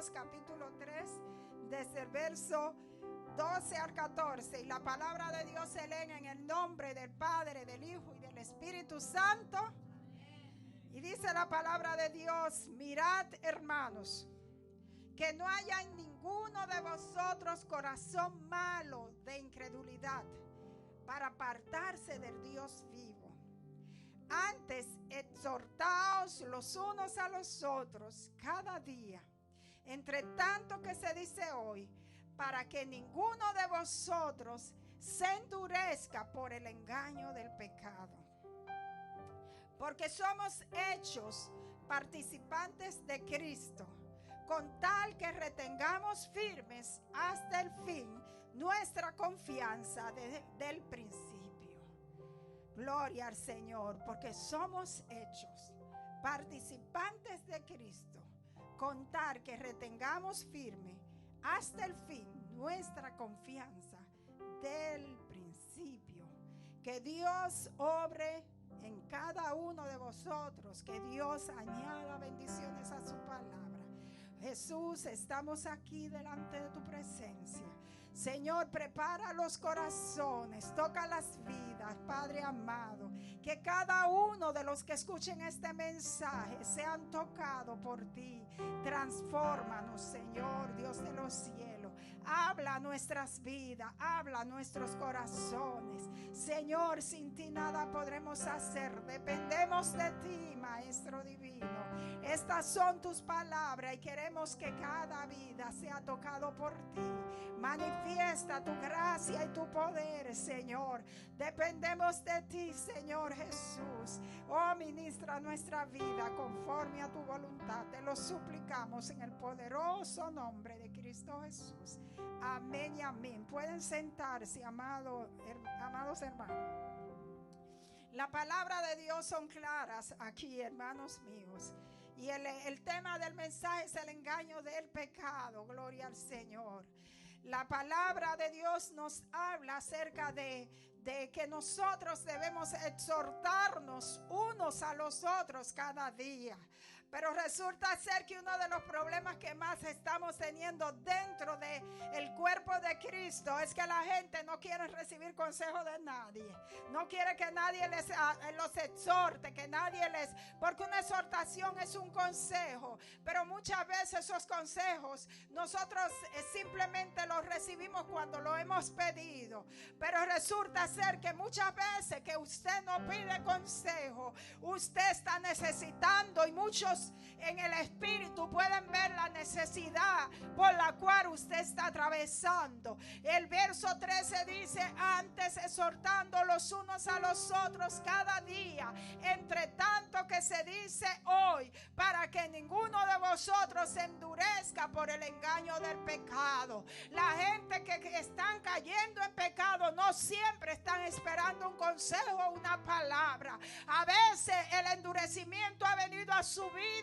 Romanos capítulo 3, desde el verso 12 al 14. Y la palabra de Dios se lee en el nombre del Padre, del Hijo y del Espíritu Santo. Y dice la palabra de Dios: mirad, hermanos, que no haya en ninguno de vosotros corazón malo de incredulidad para apartarse del Dios vivo. Antes, exhortaos los unos a los otros cada día, entre tanto que se dice hoy, para que ninguno de vosotros se endurezca por el engaño del pecado. Porque somos hechos participantes de Cristo, con tal que retengamos firmes hasta el fin nuestra confianza del principio. Gloria al Señor, porque somos hechos participantes de Cristo, con tal que retengamos firme hasta el fin nuestra confianza del principio. Que Dios obre en cada uno de vosotros, que Dios añada bendiciones a su palabra. Jesús, estamos aquí delante de tu presencia. Señor, prepara los corazones, toca las vidas, Padre amado. Que cada uno de los que escuchen este mensaje sean tocados por ti. Transfórmanos, Señor, Dios de los cielos. Habla nuestras vidas, habla nuestros corazones. Señor, sin ti nada podremos hacer. Dependemos de ti, Maestro Divino. Estas son tus palabras y queremos que cada vida sea tocado por ti. Manifiesta tu gracia y tu poder, Señor. Dependemos de ti, Señor Jesús. Oh, ministra nuestra vida conforme a tu voluntad. Te lo suplicamos en el poderoso nombre de Cristo Jesús. Amén y amén. Pueden sentarse, amados hermanos. La palabra de Dios son claras aquí, hermanos míos. Y el tema del mensaje es el engaño del pecado. Gloria al Señor. La palabra de Dios nos habla acerca de que nosotros debemos exhortarnos unos a los otros cada día. Pero resulta ser que uno de los problemas que más estamos teniendo dentro del cuerpo de Cristo es que la gente no quiere recibir consejo de nadie. No quiere que nadie los exhorte, que nadie porque una exhortación es un consejo. Pero muchas veces esos consejos nosotros simplemente los recibimos cuando lo hemos pedido. Pero resulta ser que muchas veces que usted no pide consejo, usted está necesitando, y muchos en el espíritu pueden ver la necesidad por la cual usted está atravesando. El verso 13 dice: antes exhortando los unos a los otros cada día, entre tanto que se dice hoy, para que ninguno de vosotros se endurezca por el engaño del pecado. La gente que están cayendo en pecado no siempre están esperando un consejo o una palabra. A veces el endurecimiento ha venido a su vida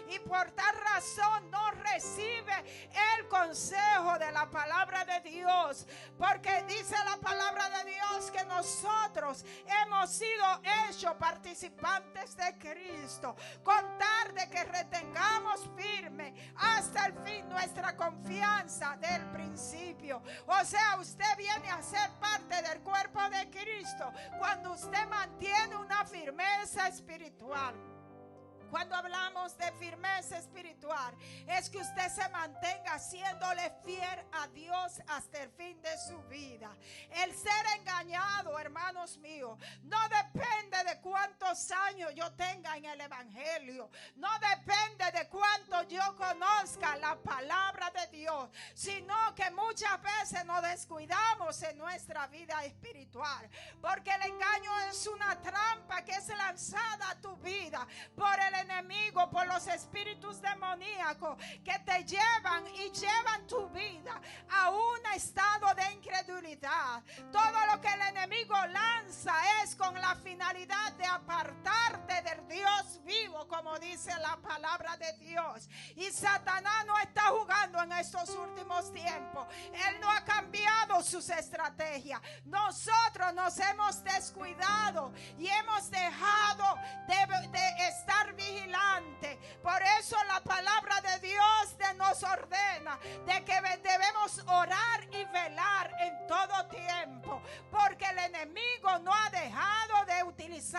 y por tal razón no recibe el consejo de la palabra de Dios, porque dice la palabra de Dios que nosotros hemos sido hechos participantes de Cristo, con tal de que retengamos firme hasta el fin nuestra confianza del principio. O sea, usted viene a ser parte del cuerpo de Cristo cuando usted mantiene una firmeza espiritual. Cuando hablamos de firmeza espiritual, es que usted se mantenga siéndole fiel a Dios hasta el fin de su vida. El ser engañado, hermanos míos, no depende de cuántos años yo tenga en el evangelio. No depende de cuánto yo conozca la palabra de Dios, sino que muchas veces nos descuidamos en nuestra vida espiritual. Porque el engaño es una trampa que es lanzada a tu vida por el enemigo, por los espíritus demoníacos que te llevan tu vida a un estado de incredulidad. Todo lo que el enemigo lanza es con la finalidad de apartarte del Dios vivo, como dice la palabra de Dios. Y Satanás no está jugando en estos últimos tiempos. Él no ha cambiado sus estrategias. Nosotros nos hemos descuidado y hemos dejado de estar vigilantes. Por eso la palabra de Dios nos ordena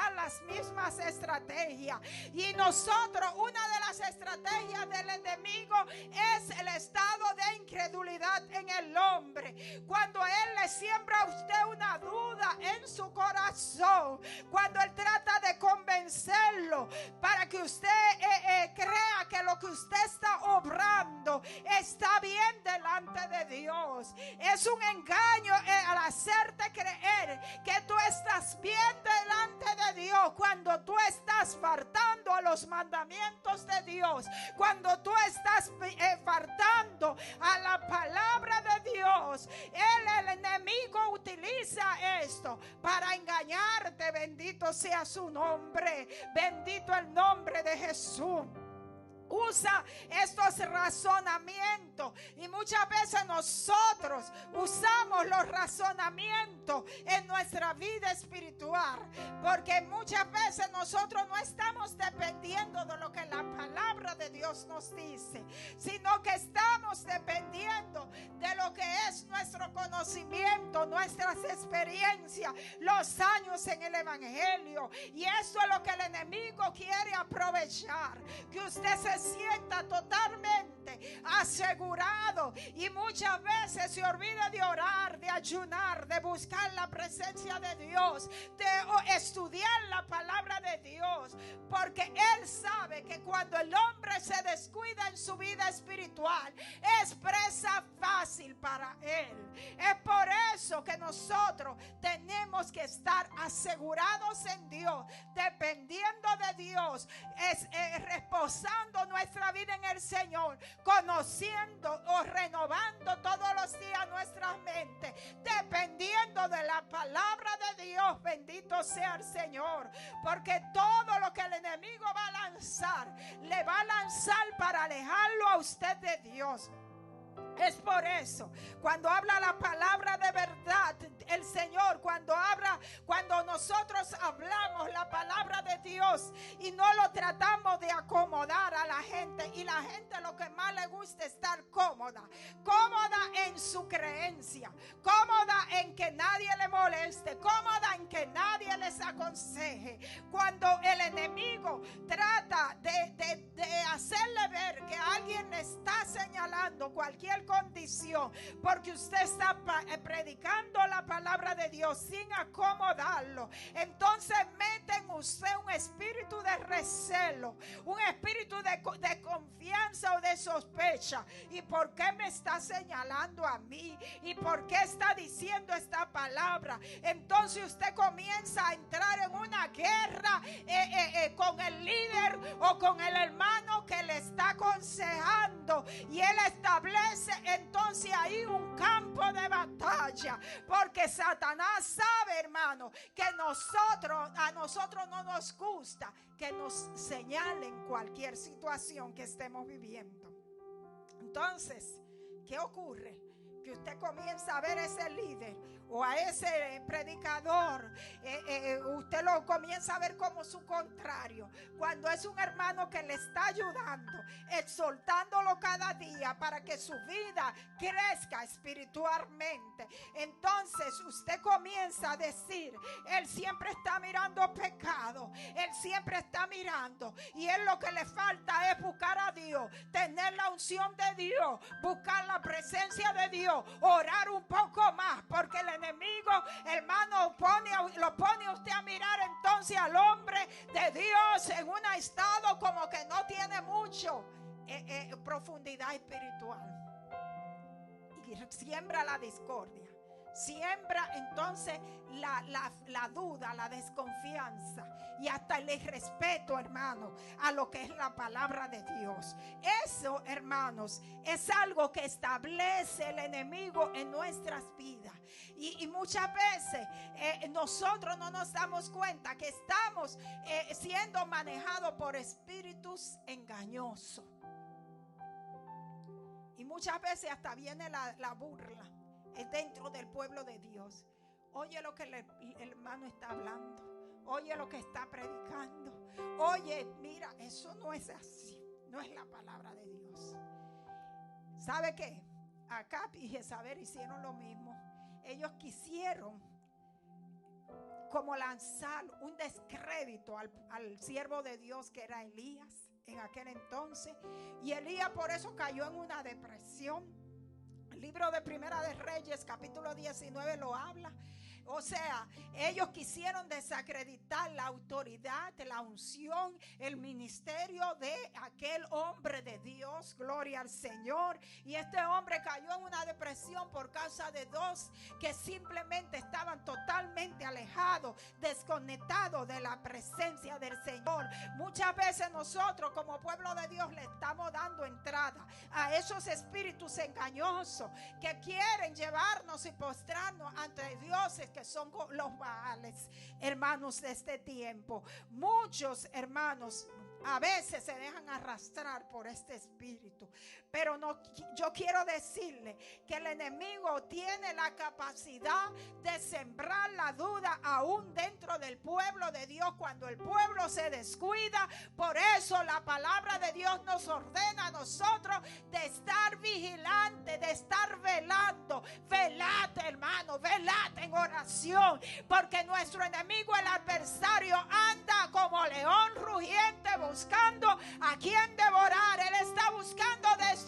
utilizar las mismas estrategias. Y nosotros, una de las estrategias del enemigo es el estado de incredulidad en el hombre. Cuando él le siembra a usted una duda en su corazón, cuando él trata de convencerlo para que usted crea que lo que usted está obrando está bien delante de Dios. Es un engaño al hacerte creer que tú estás bien delante de Dios cuando tú estás faltando a los mandamientos de Dios, cuando tú estás faltando a la palabra de Dios. El enemigo utiliza esto para engañarte. Bendito sea su nombre, bendito el nombre de Jesús. Usa estos razonamientos, y muchas veces nosotros usamos los razonamientos en nuestra vida espiritual, porque muchas veces nosotros no estamos dependiendo de lo que la palabra de Dios nos dice, sino que estamos dependiendo de lo que es nuestro conocimiento, nuestras experiencias, los años en el evangelio. Y eso es lo que el enemigo quiere aprovechar, que usted se sienta totalmente asegurado y muchas veces se olvida de orar, de ayunar, de buscar la presencia de Dios, de estudiar la palabra de Dios, porque él sabe que cuando el hombre se descuida en su vida espiritual es presa fácil para él. Es por eso que nosotros tenemos que estar asegurados en Dios, dependiendo de Dios, reposando nuestra vida en el Señor, conociendo o renovando todos los días nuestra mente, dependiendo de la palabra de Dios. Bendito sea el Señor, porque todo lo que el enemigo va a lanzar, le va a lanzar para alejarlo a usted de Dios. Es por eso, cuando habla la palabra de verdad, el Señor, cuando nosotros hablamos la palabra de Dios y no lo tratamos de acomodar a la gente, y la gente lo que más le gusta es estar cómoda en su creencia, cómoda en que nadie le moleste, cómoda en que nadie les aconseje. Cuando el enemigo trata de hacerle ver que alguien le está señalando cualquier condición, porque usted está predicando la palabra de Dios sin acomodarlo, entonces mete en usted un espíritu de recelo, un espíritu de confianza o de sospecha. ¿Y por qué me está señalando a mí? ¿Y por qué está diciendo esta palabra? Entonces usted comienza a entrar en una guerra con el líder o con el hermano que le está aconsejando, y él establece entonces ahí un campo de batalla, porque Satanás sabe, hermano, que a nosotros no nos gusta que nos señalen cualquier situación que estemos viviendo. Entonces, ¿qué ocurre? Que usted comienza a ver a ese líder o a ese predicador, usted lo comienza a ver como su contrario, cuando es un hermano que le está ayudando, exhortándolo cada día para que su vida crezca espiritualmente. Entonces usted comienza a decir: él siempre está mirando pecado, él siempre está mirando, y él lo que le falta es buscar a Dios, tener la unción de Dios, buscar la presencia de Dios, orar un poco más, porque el enemigo, hermano, lo pone a usted a mirar entonces al hombre de Dios en un estado como que no tiene mucho profundidad espiritual, y siembra la discordia, siembra entonces la duda, la desconfianza y hasta el irrespeto, hermano, a lo que es la palabra de Dios. Eso, hermanos, es algo que establece el enemigo en nuestras vidas, y muchas veces nosotros no nos damos cuenta que estamos siendo manejados por espíritus engañosos, y muchas veces hasta viene la burla dentro del pueblo de Dios. Oye lo que el hermano está hablando, oye lo que está predicando, oye, mira, eso no es así, no es la palabra de Dios. ¿Sabe qué? Acab y Jezabel hicieron lo mismo. Ellos quisieron como lanzar un descrédito al siervo de Dios que era Elías en aquel entonces. Y Elías por eso cayó en una depresión. El libro de Primera de Reyes, capítulo 19, lo habla. O sea, ellos quisieron desacreditar la autoridad, la unción, el ministerio de aquel hombre de Dios. Gloria al Señor. Y este hombre cayó en una depresión por causa de dos que simplemente estaban totalmente alejados, desconectados de la presencia del Señor. Muchas veces nosotros como pueblo de Dios le estamos dando entrada a esos espíritus engañosos que quieren llevarnos y postrarnos ante dioses que son los Baales, hermanos, de este tiempo. Muchos hermanos a veces se dejan arrastrar por este espíritu. Pero no, yo quiero decirle que el enemigo tiene la capacidad de sembrar la duda aún dentro del pueblo de Dios cuando el pueblo se descuida. Por eso la palabra de Dios nos ordena a nosotros de estar vigilantes, de estar velando. Velate, hermano, velate en oración, porque nuestro enemigo, el adversario, anda como león rugiente buscando a quien devorar. Él está buscando destruir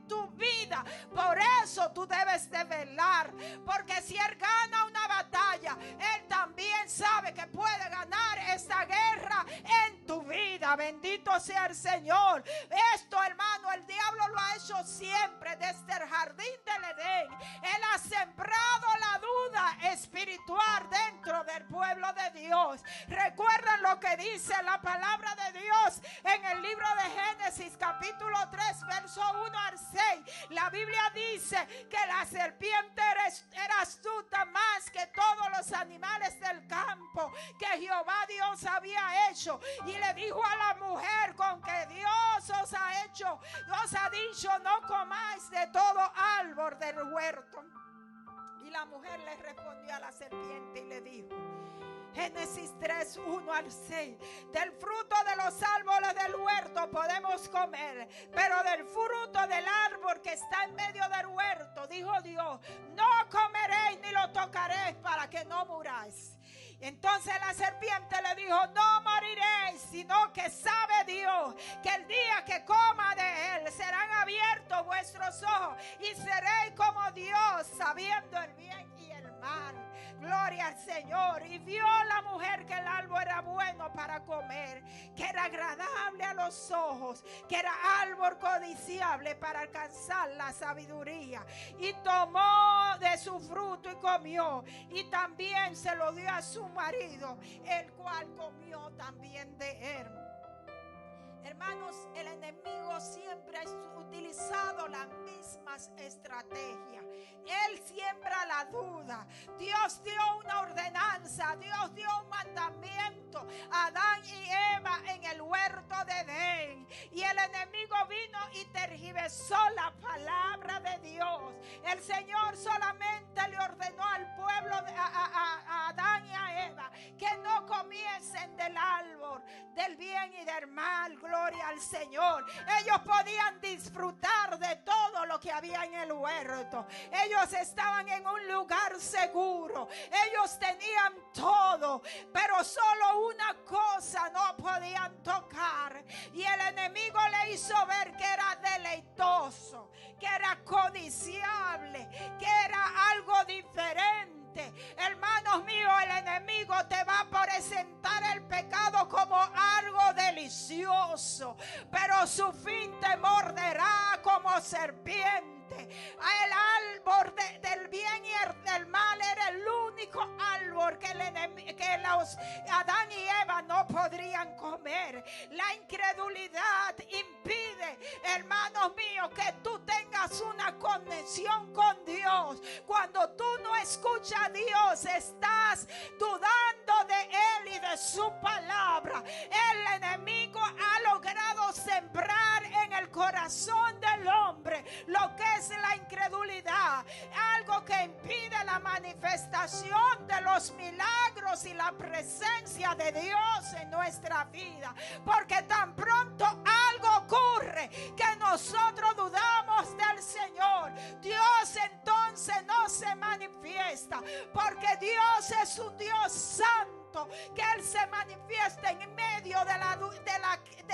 tu vida. Por eso tú debes de velar, porque si él gana una batalla, él también sabe que puede ganar esta guerra en tu vida. Bendito sea el Señor. Esto, hermano, el diablo lo ha hecho siempre desde el jardín del Edén. Él ha sembrado la duda espiritual dentro del pueblo de Dios. Recuerden lo que dice la palabra de Dios en el libro de Génesis capítulo 3 verso 1 al 6. La Biblia dice que la serpiente era astuta más que todos los animales del campo que Jehová Dios había hecho, y le dijo a la mujer: con que Dios os ha hecho, os ha dicho, no comáis de todo árbol del huerto. Y la mujer le respondió a la serpiente y le dijo, Génesis 3, 1 al 6: del fruto de los árboles del huerto podemos comer, pero del fruto del árbol que está en medio del huerto, dijo Dios, no comeréis ni lo tocaréis para que no muráis. Entonces la serpiente le dijo, no moriréis, sino que sabe Dios que el día que coma de él serán abiertos vuestros ojos y seréis como Dios, sabiendo el bien y el mal. Gloria al Señor. Y vio la mujer que el árbol era bueno para comer, que era agradable a los ojos, que era árbol codiciable para alcanzar la sabiduría. Y tomó de su fruto y comió, y también se lo dio a su marido, el cual comió también de él. Hermanos, el enemigo siempre ha utilizado las mismas estrategias. Él siembra la duda. Dios dio una ordenanza, Dios dio un mandamiento a Adán y Eva en el huerto de Edén. Y el enemigo vino y tergiversó la palabra de Dios. El Señor solamente le ordenó al pueblo, a Adán y a Eva, que no comiesen del árbol del bien y del mal. Gloria al Señor. Ellos podían disfrutar de todo lo que había en el huerto. Ellos estaban en un lugar seguro. Ellos tenían todo, pero solo una cosa no podían tocar. Y el enemigo le hizo ver que era deleitoso, que era codiciable, que era algo diferente. Hermanos míos, el enemigo te va a presentar el pecado como algo delicioso, pero su fin te morderá como serpiente. El árbol del bien y el del mal era el único árbol que los Adán y Eva no podrían comer. La incredulidad impide, hermanos míos, que tú tengas una conexión con Dios. Cuando tú no escuchas a Dios, estás dudando de Él y de su palabra. El enemigo ha logrado sembrar en el corazón del hombre lo que es la incredulidad, algo que impide la manifestación de los milagros y la presencia de Dios en nuestra vida, porque tan pronto algo ocurre que nosotros dudamos del Señor, Dios entonces no se manifiesta. manifiesta, porque Dios es un Dios santo, que Él se manifiesta en medio de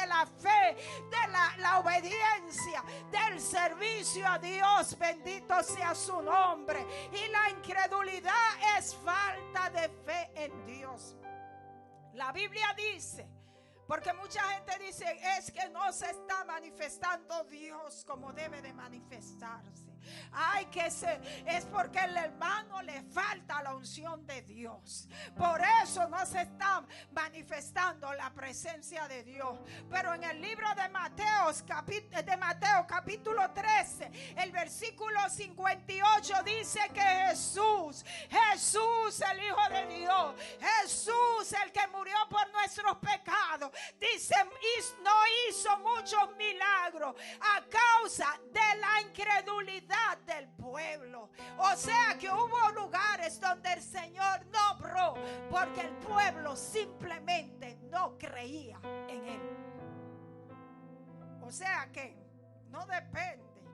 la fe, de la obediencia, del servicio a Dios. Bendito sea su nombre. Y la incredulidad es falta de fe en Dios. La Biblia dice, porque mucha gente dice, es que no se está manifestando Dios como debe de manifestarse. Ay, es porque el hermano le falta la unción de Dios. Por eso no se está manifestando la presencia de Dios. Pero en el libro de Mateo capítulo 13, el versículo 58 dice que Jesús, el Hijo de Dios, Jesús, el que murió por nuestros pecados, dice, no hizo muchos milagros a causa de la incredulidad del pueblo. O sea que hubo lugares donde el Señor no obró porque el pueblo simplemente no creía en Él. O sea que no depende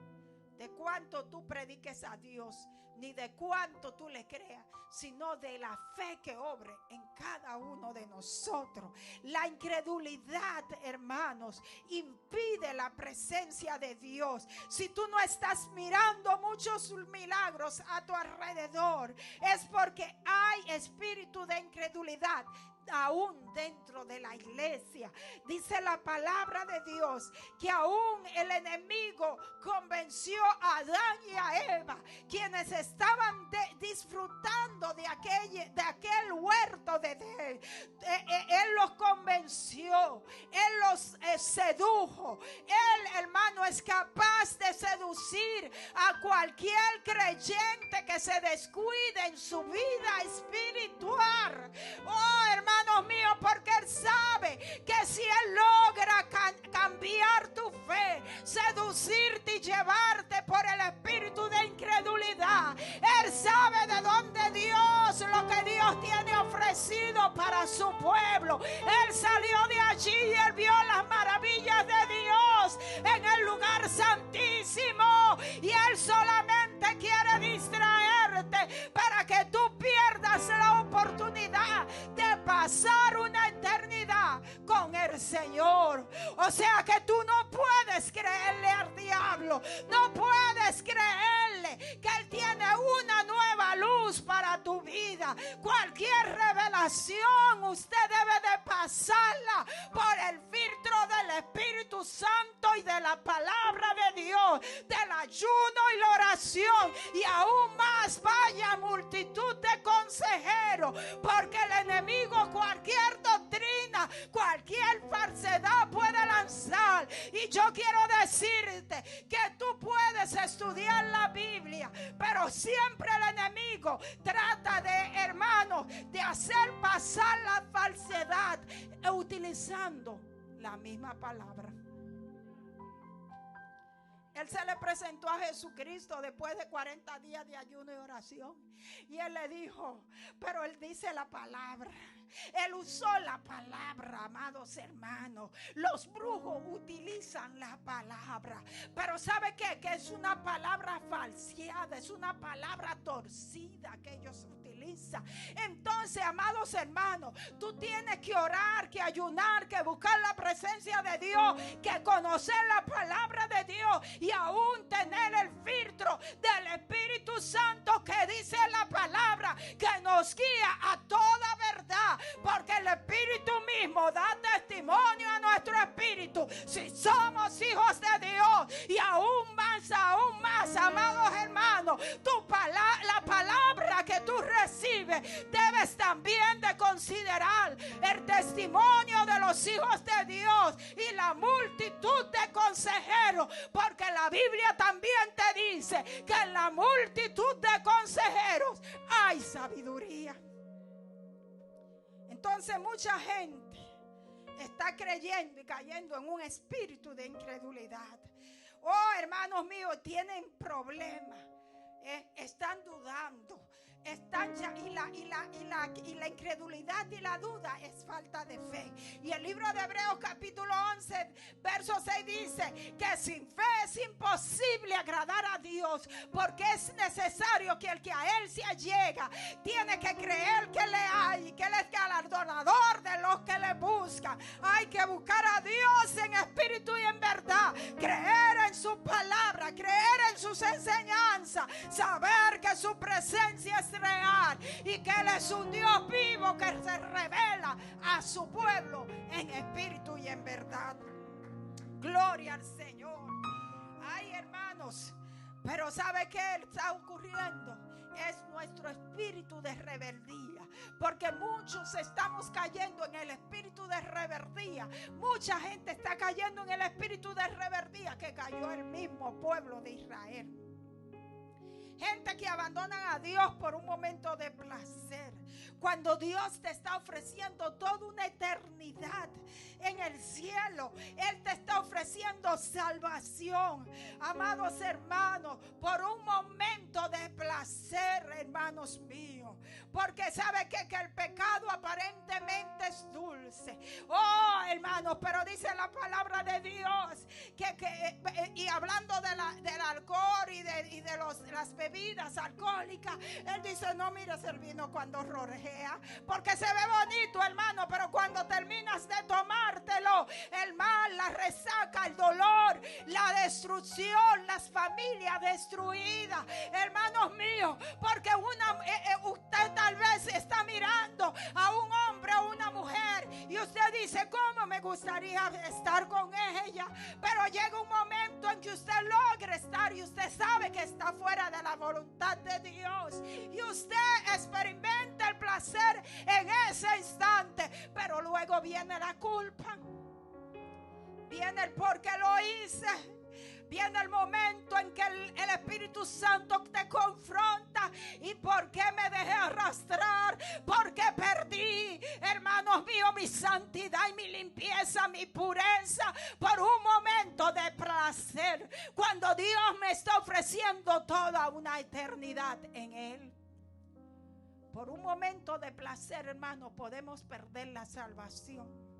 de cuánto tú prediques a Dios, ni de cuánto tú le creas, sino de la fe que obre en cada uno de nosotros. La incredulidad, hermanos, impide la presencia de Dios. Si tú no estás mirando muchos milagros a tu alrededor, es porque hay espíritu de incredulidad aún dentro de la iglesia. Dice la palabra de Dios que aún el enemigo convenció a Adán y a Eva, quienes estaban disfrutando de aquel huerto de Edén. Él los convenció, Él los sedujo. Él, hermano, es capaz de seducir a cualquier creyente que se descuide en su vida espiritual. Oh, hermanos míos, porque Él sabe que si Él logra cambiar tu fe, seducirte y llevarte por el espíritu de incredulidad, Él sabe de dónde Dios, lo que Dios tiene ofrecido para su pueblo. Él salió de allí y Él vio las maravillas de Dios en el lugar santísimo, y Él solamente quiere distraerte para que tú pierdas la oportunidad de pasar una eternidad con el Señor. O sea que tú no puedes creerle al diablo, no puedes creerle que Él tiene una nueva luz para tu vida. Cualquier revelación usted debe de pasarla por el filtro del Espíritu Santo y de la palabra de Dios, del ayuno y la oración, y aún más vaya multitud de consejeros, porque el enemigo cualquier doctrina, cualquier falsedad puede lanzar. Y yo quiero decirte que tú puedes estudiar la Biblia, pero siempre el enemigo trata de, hermanos, de hacer pasar la falsedad utilizando la misma palabra. Él se le presentó a Jesucristo después de 40 días de ayuno y oración, y Él le dijo, pero Él dice la palabra. Él usó la palabra, amados hermanos. Los brujos utilizan la palabra, pero ¿sabe qué? Que es una palabra falseada, es una palabra torcida que ellos utilizan. Entonces, amados hermanos, tú tienes que orar, que ayunar, que buscar la presencia de Dios, que conocer la palabra de Dios, y aún tener el filtro del Espíritu Santo, que dice la palabra, que nos guía a toda verdad. Porque el Espíritu mismo da testimonio a nuestro espíritu si somos hijos de Dios. Y aún más, amados hermanos, la palabra que tú recibes, debes también de considerar el testimonio de los hijos de Dios y la multitud de consejeros, porque la Biblia también te dice que en la multitud de consejeros hay sabiduría. Entonces mucha gente está creyendo y cayendo en un espíritu de incredulidad. Oh, hermanos míos, tienen problemas, están dudando. están ya, y la incredulidad y la duda es falta de fe. Y el libro de Hebreos capítulo 11 verso 6 dice que sin fe es imposible agradar a Dios, porque es necesario que el que a Él se allega tiene que creer que le hay, que Él es galardonador de los que le buscan. Hay que buscar a Dios en espíritu y en verdad, creer en su palabra, creer en sus enseñanzas, saber que su presencia es real y que Él es un Dios vivo que se revela a su pueblo en espíritu y en verdad. Gloria al Señor. Ay, hermanos, pero ¿sabe qué está ocurriendo? Es nuestro espíritu de rebeldía, porque muchos estamos cayendo en el espíritu de rebeldía. Mucha gente está cayendo en el espíritu de rebeldía que cayó el mismo pueblo de Israel. Gente que abandonan a Dios por un momento de placer, cuando Dios te está ofreciendo toda una eternidad en el cielo. Él te está ofreciendo salvación, amados hermanos, por un momento de placer, hermanos míos. Porque sabe que el pecado aparentemente es dulce. Oh, hermanos, pero dice la palabra de Dios y hablando del alcohol y de las bebidas alcohólicas, Él dice: no mires el vino cuando rorrea, porque se ve bonito, hermano, pero cuando terminas de tomártelo, el mal, la resaca, el dolor, la destrucción, las familias destruidas, hermanos míos, porque usted tal vez está mirando a un hombre o una mujer y usted dice: ¿cómo me gustaría estar con ella? Pero llega un momento en que usted logra estar y usted sabe que está fuera de la voluntad de Dios, y usted experimenta el placer en ese instante, pero luego viene la culpa, viene el por qué lo hice. Viene el momento en que el Espíritu Santo te confronta. ¿Y por qué me dejé arrastrar? ¿Por qué perdí, hermanos míos, mi santidad y mi limpieza, mi pureza? Por un momento de placer, cuando Dios me está ofreciendo toda una eternidad en Él. Por un momento de placer, hermanos, podemos perder la salvación.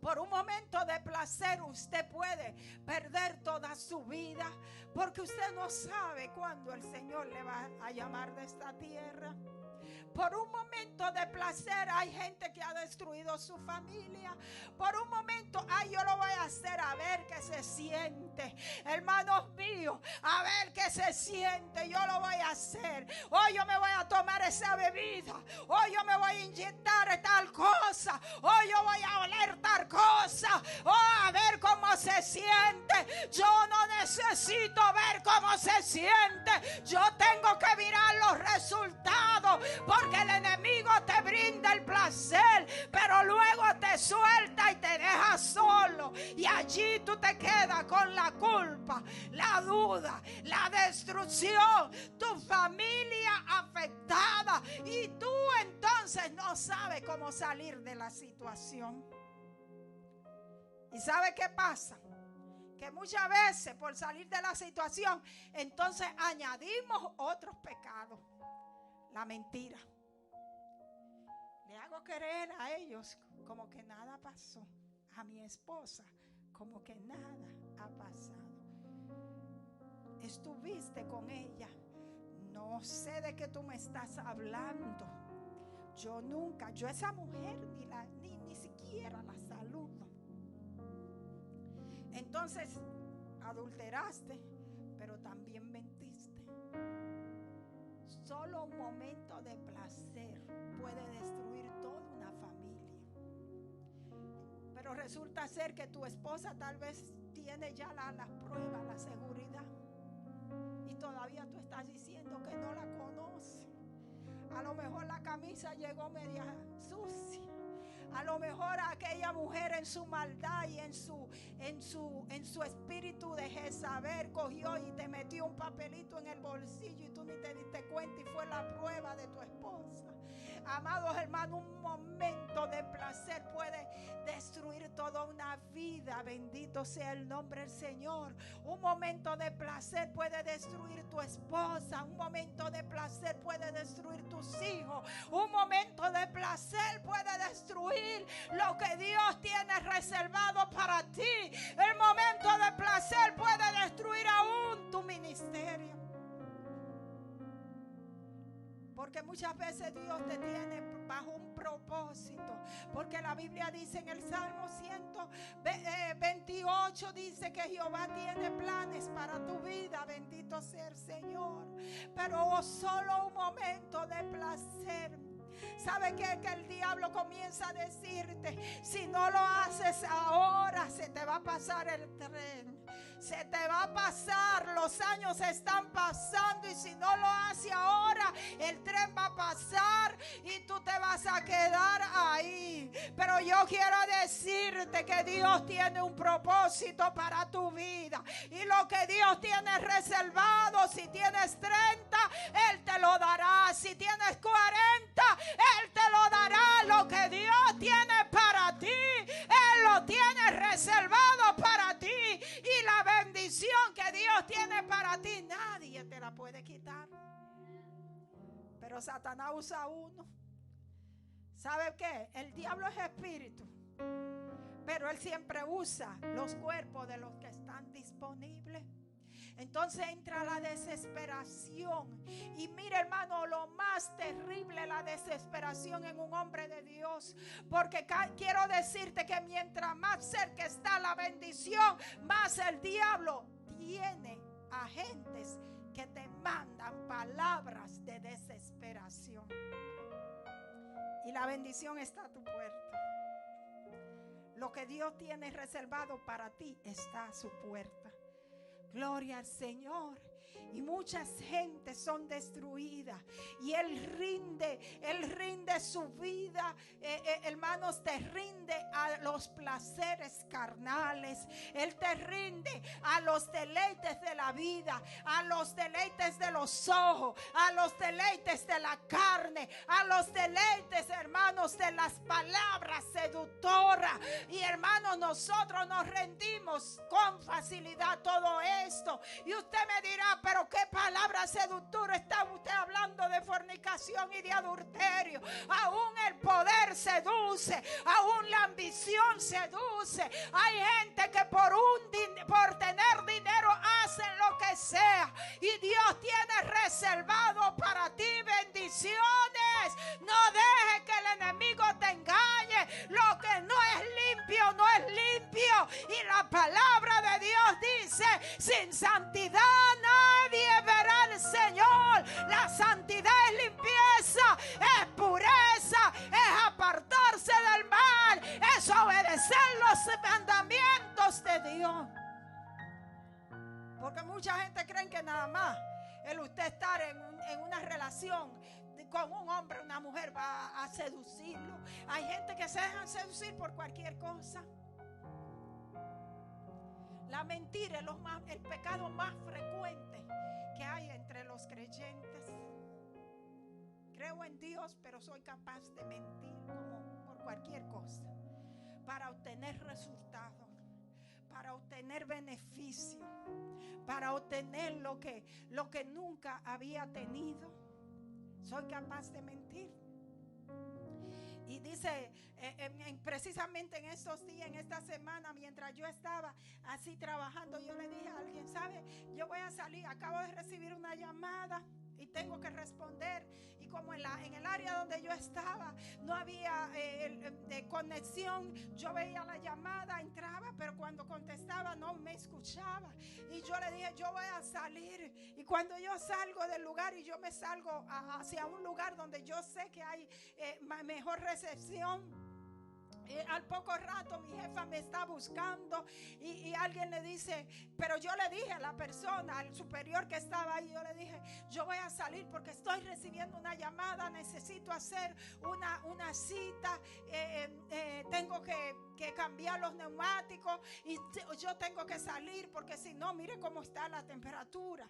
Por un momento de placer usted puede perder toda su vida, porque usted no sabe cuándo el Señor le va a llamar de esta tierra. Por un momento de placer hay gente que ha destruido su familia. Por un momento, yo lo voy a hacer a ver qué se siente. Hermanos míos, a ver qué se siente. Yo lo voy a hacer. Hoy yo me voy a tomar esa bebida. Hoy yo me voy a inyectar tal cosa. Hoy yo voy a oler tal cosa. A ver cómo se siente. Yo no necesito ver cómo se siente. Yo tengo que mirar los resultados. Porque el enemigo te brinda el placer, pero luego te suelta y te deja solo. Y allí tú te quedas con la culpa, la duda, la destrucción, tu familia afectada. Y tú entonces no sabes cómo salir de la situación. ¿Y sabe qué pasa? Que muchas veces por salir de la situación, entonces añadimos otros pecados. La mentira. Le hago creer a ellos como que nada pasó. A mi esposa como que nada ha pasado. Estuviste con ella. No sé de qué tú me estás hablando. Yo esa mujer ni siquiera la saludo. Entonces adulteraste, pero también mentiste. Solo un momento de placer puede destruir toda una familia. Pero resulta ser que tu esposa tal vez tiene ya las pruebas, la seguridad, y todavía tú estás diciendo que no la conoces. A lo mejor la camisa llegó media sucia. A lo mejor aquella mujer en su maldad y en su espíritu de Jezabel cogió y te metió un papelito en el bolsillo y tú ni te diste cuenta y fue la prueba de tu esposa. Amados hermanos, un momento de placer puede destruir toda una vida. Bendito sea el nombre del Señor. Un momento de placer puede destruir tu esposa. Un momento de placer puede destruir tus hijos. Un momento de placer puede destruir lo que Dios tiene reservado para ti. El momento de placer puede destruir aún tu ministerio. Porque muchas veces Dios te tiene bajo un propósito. Porque la Biblia dice en el Salmo 128, dice que Jehová tiene planes para tu vida. Bendito sea el Señor. Pero solo un momento de placer. ¿Sabe qué? Que el diablo comienza a decirte: si no lo haces ahora, se te va a pasar el tren. Se te va a pasar, los años están pasando, y si no lo haces ahora, el tren va a pasar y tú te vas a quedar ahí. Pero yo quiero decirte que Dios tiene un propósito para tu vida, y lo que Dios tiene reservado, si tienes 30, Él te lo dará. Si tienes 40, Él te lo dará. Lo que Dios tiene para ti, Él lo tiene reservado para ti. Y la bendición que Dios tiene para ti, nadie te la puede quitar. Pero Satanás usa uno. ¿Sabe qué? El diablo es espíritu, pero él siempre usa los cuerpos de los que están disponibles. Entonces entra la desesperación. Y mire, hermano, lo más terrible, la desesperación en un hombre de Dios. Porque quiero decirte que mientras más cerca está la bendición, más el diablo tiene agentes que te mandan palabras de desesperación. Y la bendición está a tu puerta. Lo que Dios tiene reservado para ti está a su puerta. Gloria al Señor. Y muchas gentes son destruidas, y Él rinde su vida, hermanos, te rinde a los placeres carnales. Él te rinde a los deleites de la vida, a los deleites de los ojos, a los deleites de la carne, a los deleites, hermanos, de las palabras seductoras. Y hermanos, nosotros nos rendimos con facilidad a todo esto. Y usted me dirá: pero qué palabra seductora está usted hablando, de fornicación y de adulterio. Aún el poder seduce, aún la ambición seduce. Hay gente que por tener dinero hacen lo que sea, y Dios tiene reservado para ti bendiciones. No dejes que el enemigo te engañe. Lo que no es limpio, no es limpio. Y la palabra de Dios dice: sin santidad nadie verá al Señor. La santidad es limpieza, es pureza, es apartarse del mal, es obedecer los mandamientos de Dios. Porque mucha gente cree que nada más el usted estar en una relación con un hombre o una mujer va a seducirlo. Hay gente que se dejan seducir por cualquier cosa. La mentira es el pecado más frecuente que hay entre los creyentes. Creo en Dios, pero soy capaz de mentir como por cualquier cosa, para obtener resultados, para obtener beneficio, para obtener lo que nunca había tenido. Soy capaz de mentir. Y dice, precisamente en estos días, en esta semana, mientras yo estaba así trabajando, yo le dije a alguien: ¿sabe? Yo voy a salir, acabo de recibir una llamada y tengo que responder. Y como en el área donde yo estaba no había conexión, yo veía la llamada, entraba, pero cuando contestaba no me escuchaba. Y yo le dije: yo voy a salir. Y cuando yo salgo del lugar, y yo me salgo hacia un lugar donde yo sé que hay mejor recepción, al poco rato mi jefa me está buscando, y alguien le dice, pero yo le dije a la persona, al superior que estaba ahí, yo le dije: yo voy a salir porque estoy recibiendo una llamada, necesito hacer una cita, tengo que cambiar los neumáticos, y yo tengo que salir porque si no, mire cómo está la temperatura.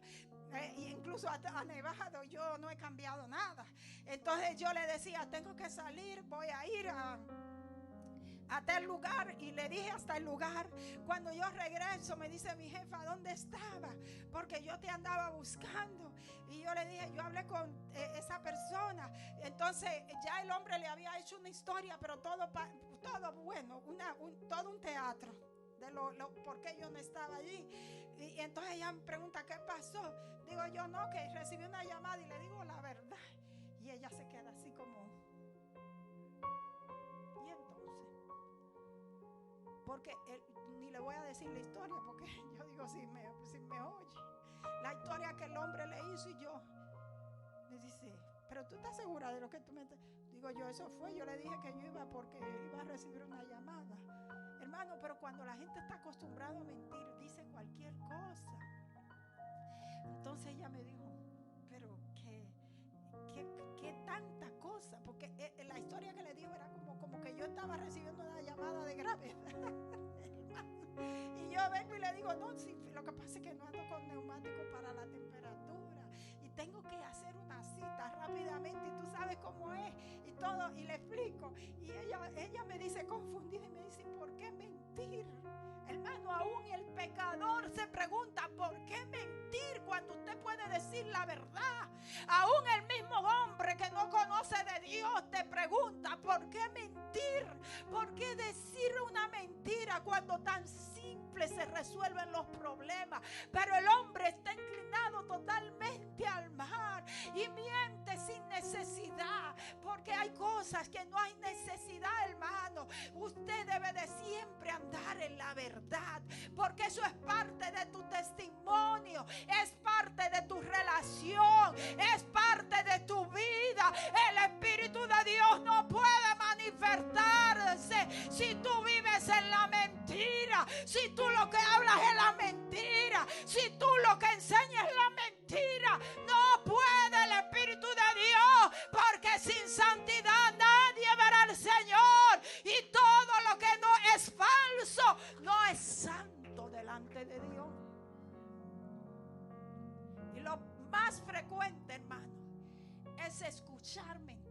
Incluso ha nevado, yo no he cambiado nada. Entonces yo le decía: tengo que salir, voy a ir a a tal lugar, y le dije hasta el lugar. Cuando yo regreso, me dice mi jefa, ¿dónde estaba? Porque yo te andaba buscando. Y yo le dije, yo hablé con esa persona. Entonces ya el hombre le había hecho una historia, pero todo bueno, todo un teatro de por qué yo no estaba allí. Y entonces ella me pregunta, ¿qué pasó? Digo yo, no, que recibí una llamada y le digo la verdad. Y ella se queda así como, y entonces, porque ni le voy a decir la historia, porque yo digo, si me oye la historia que el hombre le hizo, y yo me dice, pero tú estás segura de lo que tú me... Digo yo, eso fue, yo le dije que yo iba porque iba a recibir una llamada. Hermano, pero cuando la gente está acostumbrada a mentir, dice cualquier cosa. Entonces ella me dijo, pero ¿qué tanta cosa? Porque la historia que le dijo era como que yo estaba recibiendo una llamada de gravedad. Y yo vengo y le digo, no, sí, lo que pasa es que no ando con neumático para la temperatura y tengo que hacer una cita rápidamente, y tú sabes cómo es y todo, y le explico. Y ella me dice confundida y me dice, ¿por qué mentir? Hermano, aún el pecador se pregunta, ¿por qué mentir cuando usted puede decir la verdad? Aún el mismo hombre que no conoce de Dios te pregunta, ¿por qué mentir? ¿Por qué decir una mentira cuando tan simple se resuelven los problemas? Pero el hombre está inclinado totalmente al mal y miente sin necesidad, porque hay cosas que no hay necesidad, hermano. Usted debe de siempre andar en la verdad, porque eso es parte de tu testimonio, es parte de tu relación, es parte de tu vida. El Espíritu de Dios no puede manifestarse si tú vives en la mentira, si tú lo que hablas es la mentira, si tú lo que enseñas es la mentira. No puede el Espíritu de Dios, porque sin santidad nadie verá al Señor, y todo lo que no es falso no es santo delante de Dios. Y lo más frecuente, hermano, es escuchar mentiras.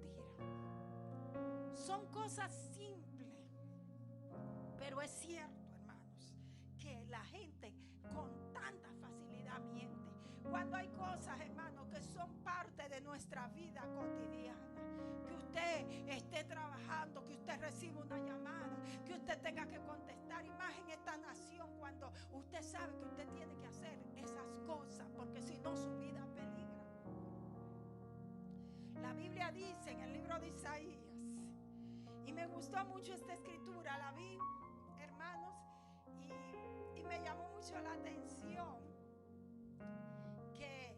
Son cosas simples, pero es cierto, hermanos, que la gente con tanta facilidad miente. Cuando hay cosas, hermanos, que son parte de nuestra vida cotidiana, que usted esté trabajando, que usted reciba una llamada, que usted tenga que contestar, y más en esta nación, cuando usted sabe que usted tiene que hacer esas cosas, porque si no su vida peligra. La Biblia dice en el libro de Isaías, y me gustó mucho esta escritura, la vi, hermanos, y me llamó mucho la atención que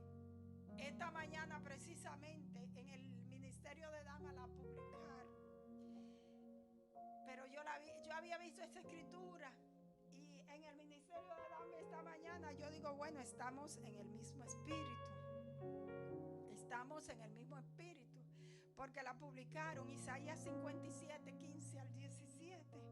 esta mañana precisamente en el Ministerio de Damas la publicaron. Pero yo había visto esta escritura, y en el Ministerio de Damas esta mañana yo digo, bueno, estamos en el mismo espíritu. Estamos en el mismo espíritu, porque la publicaron, Isaías 57, 15 al 17.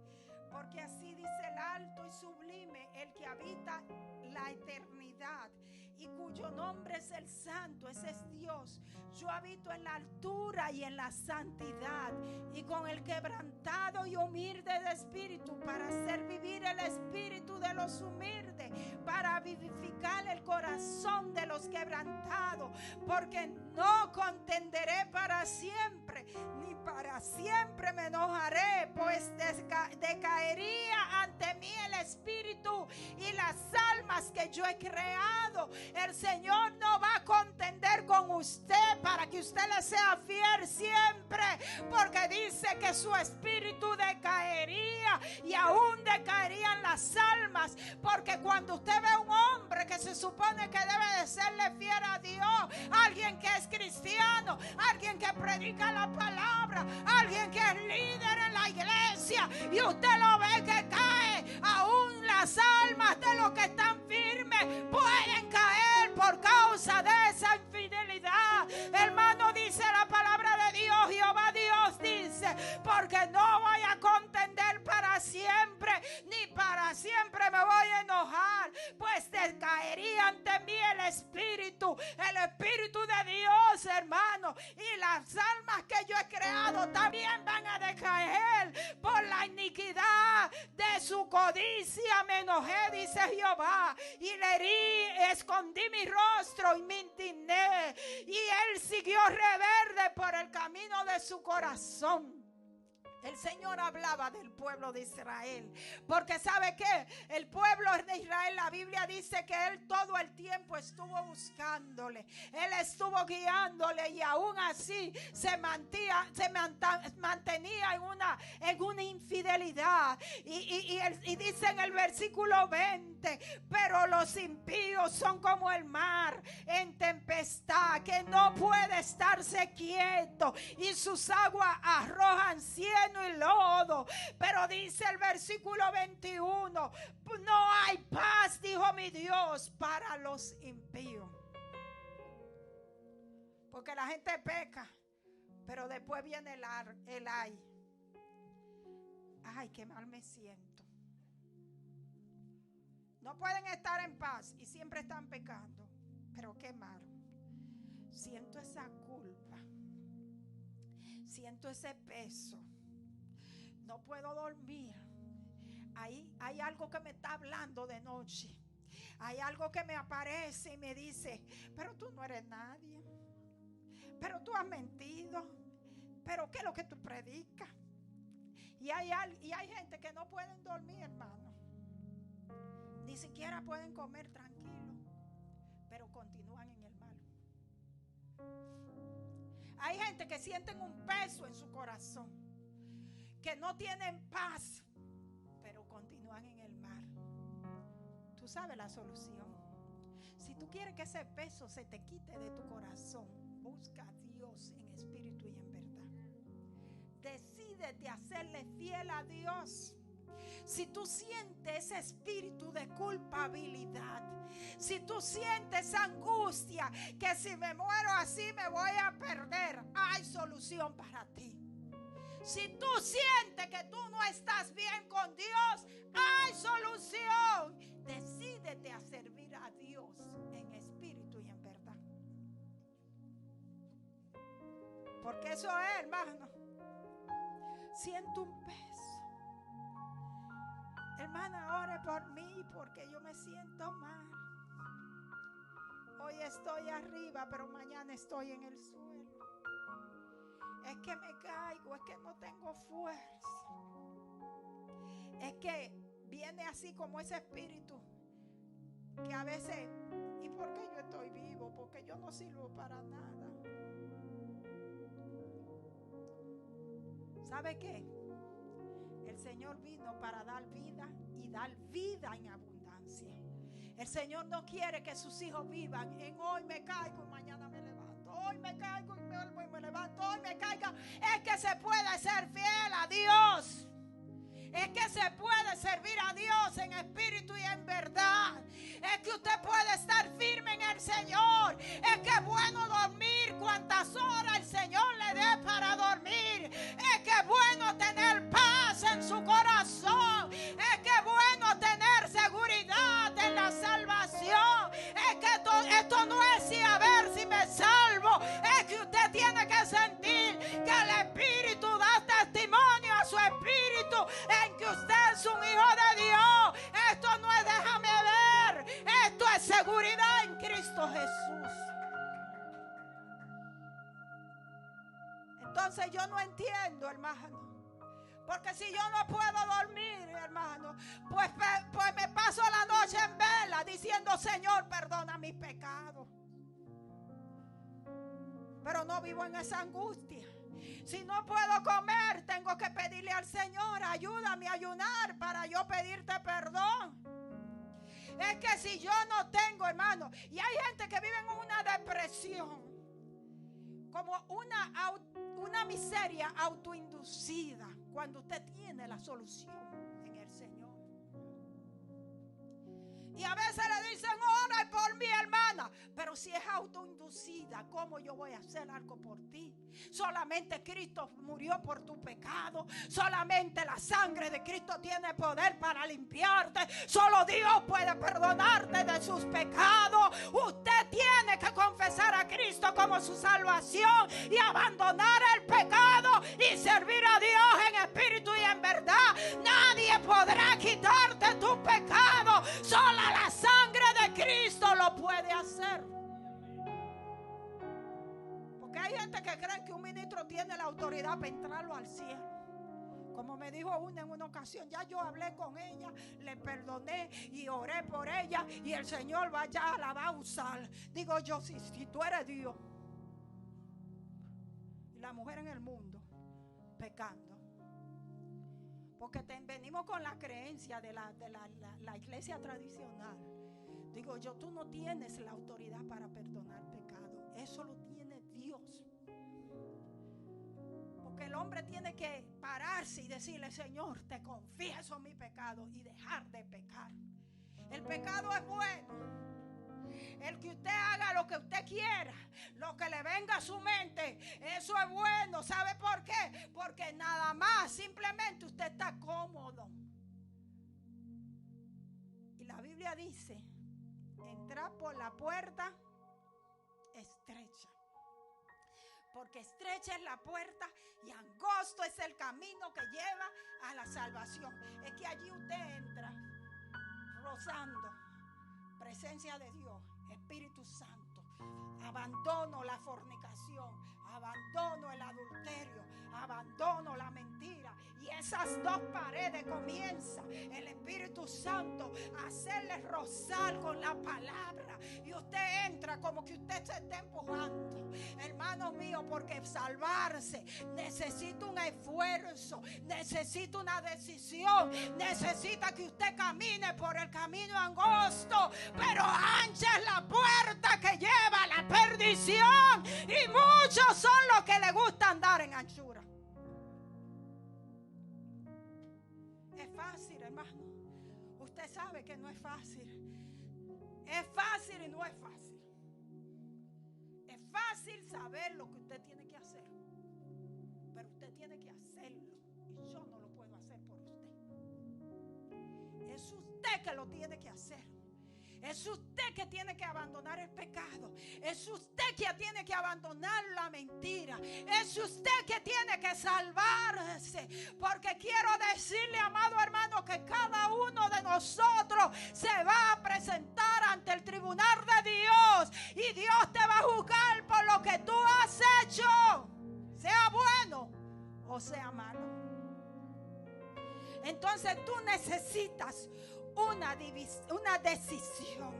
Porque así dice el alto y sublime, el que habita la eternidad, y cuyo nombre es el Santo, ese es Dios. Yo habito en la altura y en la santidad, y con el quebrantado y humilde de espíritu, para hacer vivir el espíritu de los humildes, para vivificar el corazón de los quebrantados. Porque no contenderé para siempre, ni para siempre me enojaré, pues decaería ante mí el espíritu y las almas que yo he creado. El Señor no va a contender con usted para que usted le sea fiel siempre, porque dice que su espíritu decaería, y aún decaerían las almas. Porque cuando usted ve a un hombre que se supone que debe de serle fiel a Dios, alguien que es cristiano, alguien que predica la palabra, alguien que es líder en la iglesia, y usted lo ve que cae, aún las almas de los que están firmes pueden caer por causa de esa infidelidad. Hermano, dice la palabra de Dios, Jehová Dios dice, porque no voy a contender para siempre, ni para siempre me voy a enojar, pues decaería ante mí el espíritu de Dios, hermano, y las almas que yo he creado también van a decaer por la iniquidad de su codicia me enojé, dice Jehová, y le herí, escondí mi rostro y me indigné, y él siguió reverde por el camino de su corazón. El Señor hablaba del pueblo de Israel, porque ¿sabe qué? El pueblo de Israel, la Biblia dice que Él todo el tiempo estuvo buscándole, Él estuvo guiándole, y aún así se mantenía en una infidelidad. Y dice en el versículo 20, pero los impíos son como el mar en tempestad, que no puede estarse quieto, y sus aguas arrojan cieno y lodo. Pero dice el versículo 21, no hay paz, dijo mi Dios, para los impíos. Porque la gente peca, pero después viene el ay. Ay, qué mal me siento. No pueden estar en paz y siempre están pecando, pero qué mal. Siento esa culpa, siento ese peso. No puedo dormir. Ahí hay algo que me está hablando de noche. Hay algo que me aparece y me dice, pero tú no eres nadie. Pero tú has mentido. Pero ¿qué es lo que tú predicas? Y hay gente que no pueden dormir, hermano. Ni siquiera pueden comer tranquilo, pero continúan en el mal. Hay gente que sienten un peso en su corazón, que no tienen paz, pero continúan en el mal. Tú sabes la solución. Si tú quieres que ese peso se te quite de tu corazón, busca a Dios en espíritu y en verdad. Decídete a serle fiel a Dios. Si tú sientes ese espíritu de culpabilidad, si tú sientes angustia, que si me muero así me voy a perder, hay solución para ti. Si tú sientes que tú no estás bien con Dios, hay solución. Decídete a servir a Dios en espíritu y en verdad. Porque eso es, hermano. Siento un peso. Hermana, ore por mí porque yo me siento mal. Hoy estoy arriba, pero mañana estoy en el suelo. Es que me caigo, es que no tengo fuerza. Es que viene así como ese espíritu que a veces, ¿y por qué yo estoy vivo? Porque yo no sirvo para nada. ¿Sabe qué? El Señor vino para dar vida y dar vida en abundancia. El Señor no quiere que sus hijos vivan en hoy me caigo y mañana me levanto. Hoy me caigo y me levanto. Hoy me caigo. Es que se puede ser fiel a Dios. Es que se puede servir a Dios en espíritu y en verdad. Es que usted puede estar firme en el Señor. Es que es bueno dormir cuantas horas el Señor le dé para dormir. Es que es bueno tener paz en su corazón. Es que es bueno tener seguridad en la salvación. Es que esto no es si a ver si me salvo. Es que usted tiene que sentir que el Espíritu da testimonio a su espíritu en que usted es un hijo de Dios. Esto no es déjame ver. Esto es seguridad en Cristo Jesús. Entonces yo no entiendo, hermano. Porque si yo no puedo dormir, hermano, pues me paso la noche en vela diciendo, Señor, perdona mis pecados. Pero no vivo en esa angustia. Si no puedo comer, tengo que pedirle al Señor, ayúdame a ayunar para yo pedirte perdón. Es que si yo no tengo, hermano, y hay gente que vive en una depresión, como una miseria autoinducida, cuando usted tiene la solución en el Señor. Y a veces le dicen, ora por mi hermana. Pero si es autoinducida, ¿cómo yo voy a hacer algo por ti? Solamente Cristo murió por tu pecado. Solamente la sangre de Cristo tiene poder para limpiarte. Solo Dios puede perdonarte de sus pecados. Usted tiene que confesar a Cristo como su salvación y abandonar el pecado y servir a Dios en espíritu y en verdad. podrá quitarte tu pecado. Sola la sangre de Cristo lo puede hacer. Porque hay gente que cree que un ministro tiene la autoridad para entrarlo al cielo. Como me dijo una en una ocasión, ya yo hablé con ella, le perdoné y oré por ella y el Señor ya la va a usar. Digo yo, si tú eres Dios y la mujer en el mundo pecando, porque venimos con la creencia de la iglesia tradicional. Digo yo, tú no tienes la autoridad para perdonar pecado, eso lo tiene Dios. Porque el hombre tiene que pararse y decirle: Señor, te confieso mi pecado, y dejar de pecar. El pecado es bueno. El que usted haga lo que usted quiera, lo que le venga a su mente, eso es bueno. ¿Sabe por qué? Porque nada más, simplemente usted está cómodo. Y la Biblia dice: entrad por la puerta estrecha. Porque estrecha es la puerta y angosto es el camino que lleva a la salvación. Es que allí usted entra rozando presencia de Dios, Espíritu Santo. Abandono la fornicación, abandono el adulterio, abandono la mentira. Y esas dos paredes comienza el Espíritu Santo a hacerle rozar con la palabra. Y usted entra como que usted se está empujando. Hermano mío, porque salvarse necesita un esfuerzo, necesita una decisión, necesita que usted camine por el camino angosto, pero ancha es la puerta que lleva a la perdición, y muchos son los que le gusta andar en anchura. Es fácil, hermano. Usted sabe que no es fácil. Es fácil y no es fácil. Es fácil saber lo que usted tiene que hacer, pero usted tiene que hacerlo, y yo no lo puedo hacer por usted. Es usted que lo tiene que hacer. Es usted que tiene que abandonar el pecado. Es usted que tiene que abandonar la mentira. Es usted que tiene que salvarse. Porque quiero decirle, amado hermano, que cada uno de nosotros se va a presentar ante el tribunal de Dios. Y Dios te va a juzgar por lo que tú has hecho, sea bueno o sea malo. Entonces tú necesitas una decisión.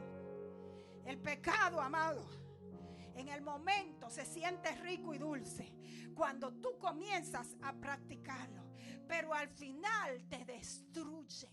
El pecado, amado, en el momento se siente rico y dulce cuando tú comienzas a practicarlo, pero al final te destruye.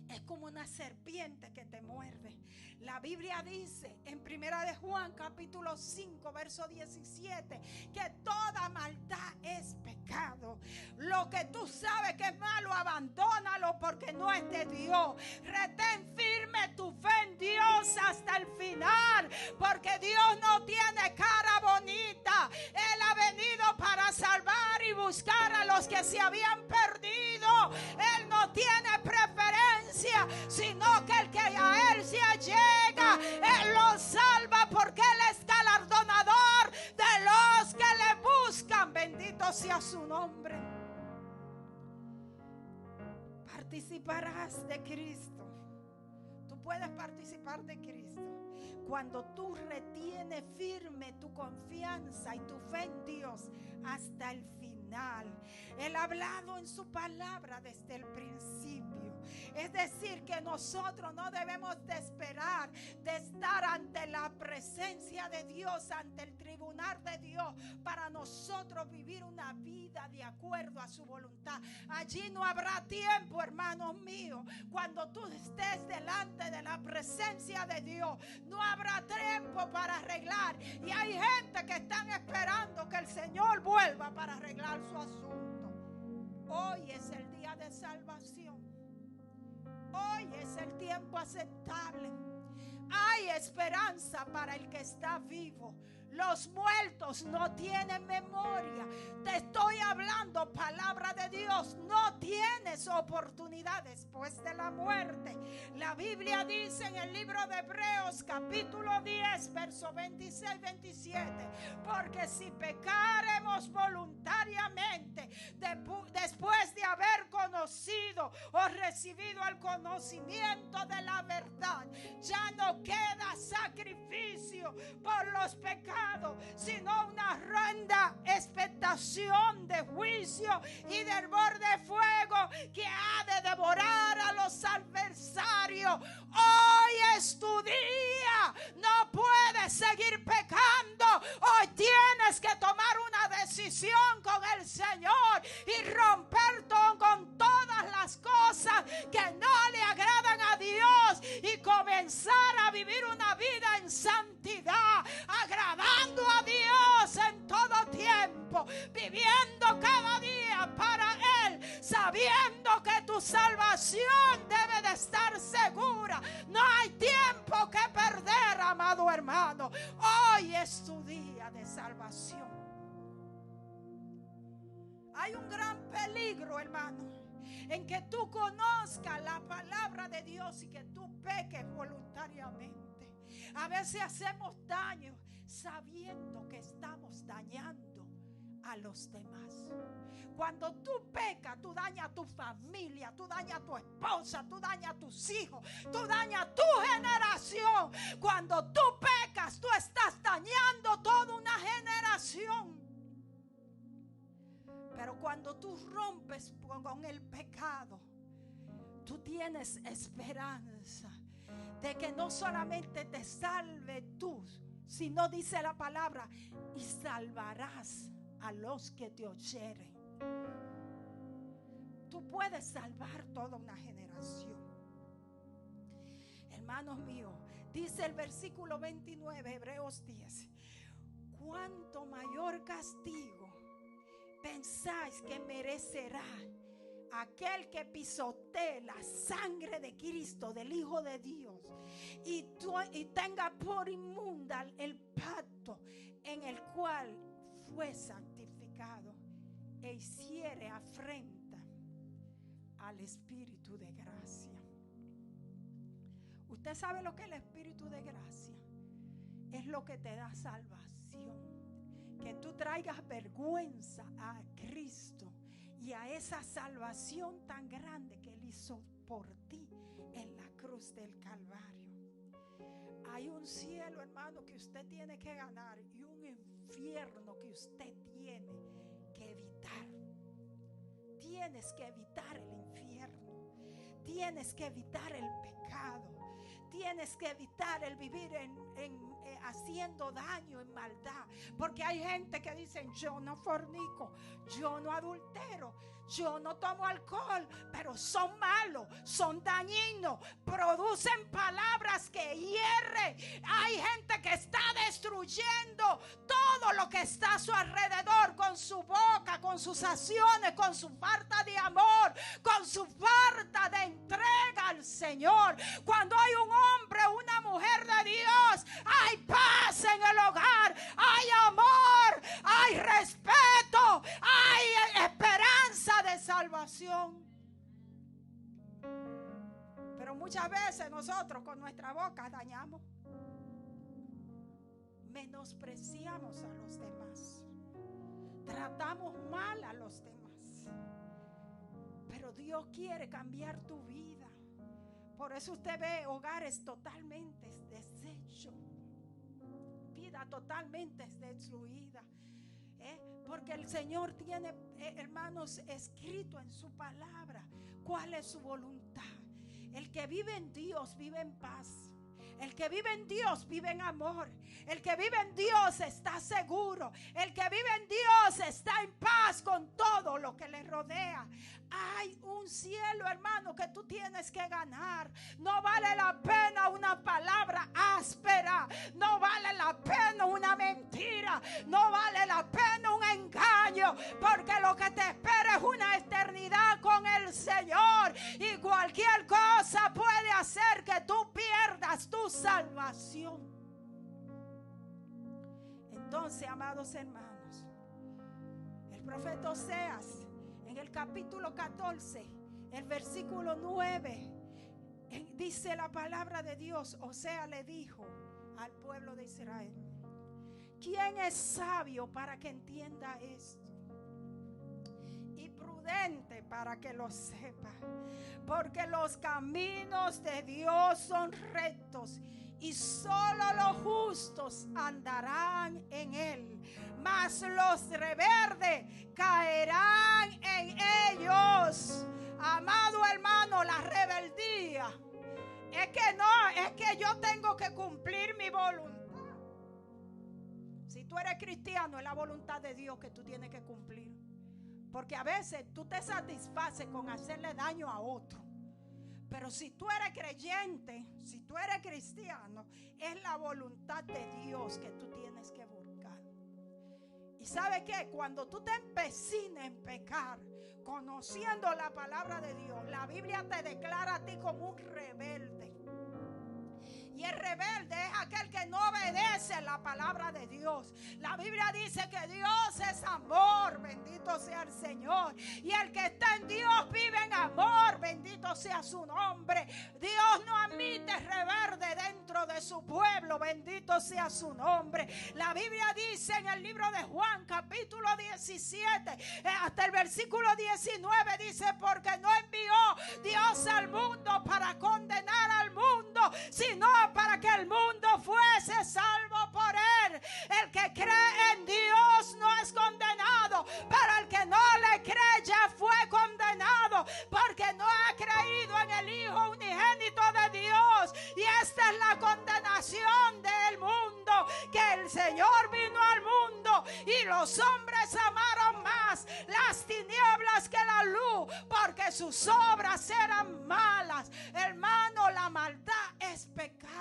Es como una serpiente que te muerde. La Biblia dice en 1 de Juan capítulo 5 verso 17 que toda maldad es pecado. Lo que tú sabes que es malo, abandónalo porque no es de Dios. Retén firme tu fe en Dios hasta el final, porque Dios no tiene cara bonita. Él ha venido para salvar y buscar a los que se habían perdido. Él no tiene preferencia, sino que el que a Él se allega, Él lo salva, porque Él es galardonador de los que le buscan. Bendito sea su nombre. Participarás de Cristo. Tú puedes participar de Cristo cuando tú retienes firme tu confianza y tu fe en Dios hasta el final. Él ha hablado en su palabra desde el principio. Es decir, que nosotros no debemos de esperar de estar ante la presencia de Dios, ante el tribunal de Dios, para nosotros vivir una vida de acuerdo a su voluntad. Allí no habrá tiempo, hermanos míos. Cuando tú estés delante de la presencia de Dios, no habrá tiempo para arreglar. Y hay gente que están esperando que el Señor vuelva para arreglar su asunto. Hoy es el día de salvación. Hoy es el tiempo aceptable. Hay esperanza para el que está vivo. Los muertos no tienen memoria. Te estoy hablando palabra de Dios. No tienes oportunidad después de la muerte. La Biblia dice en el libro de Hebreos capítulo 10 verso 26-27: porque si pecaremos voluntariamente después de haber conocido o recibido el conocimiento de la verdad, ya no queda sacrificio por los pecados, sino una horrenda expectación de juicio y de hervor de fuego que ha de devorar a los adversarios. Hoy es tu día. No puedes seguir pecando. Hoy tienes que tomar una decisión con el Señor y romper con todas las cosas que no le agradan a Dios y comenzar a vivir una vida en santidad, agradando a Dios en todo tiempo, viviendo cada día para Él, sabiendo que tu salvación debe de estar segura. No hay tiempo que perder, amado hermano. Hoy es tu día de salvación. Hay un gran peligro, hermano, en que tú conozcas la palabra de Dios y que tú peques voluntariamente. A veces hacemos daño sabiendo que estamos dañando a los demás. Cuando tú pecas, tú dañas a tu familia, tú dañas a tu esposa, tú dañas a tus hijos, tú dañas a tu generación. Cuando tú pecas, tú estás dañando toda una generación. Pero cuando tú rompes con el pecado, tú tienes esperanza de que no solamente te salve tú, sino, dice la palabra, y salvarás a los que te oyeren. Tú puedes salvar toda una generación. Hermanos míos, dice el versículo 29, Hebreos 10: cuánto mayor castigo pensáis que merecerá aquel que pisotee la sangre de Cristo, del Hijo de Dios, y tenga por inmunda el pacto en el cual fue santificado, e hiciere afrenta al Espíritu de gracia. Usted sabe lo que es el Espíritu de gracia. Es lo que te da salvación. Que tú traigas vergüenza a Cristo y a esa salvación tan grande que Él hizo por ti en la cruz del Calvario. Hay un cielo, hermano, que usted tiene que ganar, y un infierno que usted tiene que evitar. Tienes que evitar el infierno. Tienes que evitar el pecado. Tienes que evitar el vivir haciendo daño, en maldad. Porque hay gente que dicen: yo no fornico, yo no adultero, yo no tomo alcohol, pero son malos, son dañinos, producen palabras que hieren. Hay gente que está destruyendo todo lo que está a su alrededor con su boca, con sus acciones, con su falta de amor, con su falta de entrega al Señor. Cuando hay un hombre, una mujer de Dios, hay paz en el hogar, hay amor, hay respeto, hay esperanza de salvación. Pero muchas veces nosotros con nuestra boca dañamos, menospreciamos a los demás, tratamos mal a los demás. Pero Dios quiere cambiar tu vida. Por eso usted ve hogares totalmente deshechos, vida totalmente destruida. Porque el Señor tiene, hermanos, escrito en su palabra cuál es su voluntad. El que vive en Dios vive en paz. El que vive en Dios vive en amor. El que vive en Dios está seguro. El que vive en Dios está en paz con todo lo que le rodea. Hay un cielo, hermano, que tú tienes que ganar. No vale la pena una palabra áspera. No vale la pena una mentira. No vale la pena un engaño. Porque lo que te espera es una eternidad con el Señor. Y cualquier cosa puede hacer que tú pierdas tu salvación. Entonces, amados hermanos, el profeta Oseas, en el capítulo 14, el versículo 9, dice la palabra de Dios. Oseas le dijo al pueblo de Israel: ¿quién es sabio para que entienda esto? Y prudente para que lo sepa. Porque los caminos de Dios son rectos, y solo los justos andarán en él. Mas los rebeldes caerán en ellos. Amado hermano, la rebeldía es que yo tengo que cumplir mi voluntad. Si tú eres cristiano, es la voluntad de Dios que tú tienes que cumplir. Porque a veces tú te satisfaces con hacerle daño a otro. Pero si tú eres creyente, si tú eres cristiano, es la voluntad de Dios que tú tienes que buscar. ¿Y sabe qué? Cuando tú te empecinas en pecar, conociendo la palabra de Dios, la Biblia te declara a ti como un rebelde. Y el rebelde es aquel que no obedece la palabra de Dios. La Biblia dice que Dios es amor, bendito sea el Señor. Y el que está en Dios vive en amor, bendito sea su nombre. Dios no admite rebelde dentro de su pueblo, bendito sea su nombre. La Biblia dice en el libro de Juan, capítulo 17, hasta el versículo 19, dice: porque no envió Dios al mundo para condenar al mundo, sino para que el mundo fuese salvo por él. El que cree en Dios no es condenado, pero el que no le cree ya fue condenado, porque no ha creído en el Hijo unigénito de Dios. Y esta es la condenación del mundo, que el Señor vino al mundo y los hombres amaron más las tinieblas que la luz, porque sus obras eran malas. Hermano, la maldad es pecado.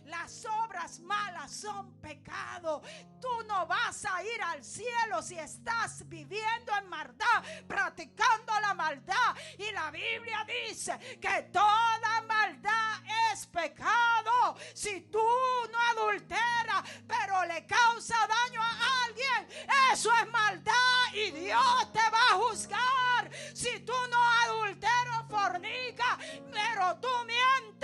Las obras malas son pecado. Tú no vas a ir al cielo si estás viviendo en maldad, practicando la maldad. Y la Biblia dice que toda maldad es pecado. Si tú no adulteras, pero le causa daño a alguien, eso es maldad y Dios te va a juzgar. Si tú no adulteras o fornicas, pero tú mientes,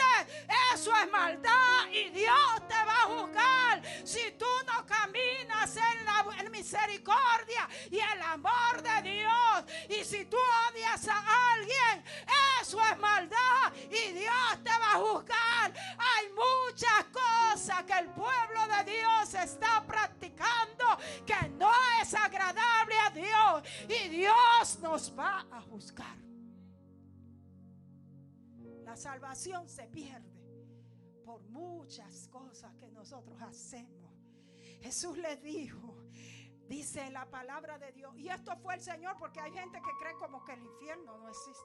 eso es maldad y Dios te va a juzgar. Si tú no caminas en la misericordia y el amor de Dios, y si tú odias a alguien, eso es maldad y Dios te va a juzgar. Hay muchas cosas que el pueblo de Dios está practicando que no es agradable a Dios, y Dios nos va a juzgar. La salvación se pierde por muchas cosas que nosotros hacemos. Jesús le dijo, dice la palabra de Dios, y esto fue el Señor, porque hay gente que cree como que el infierno no existe.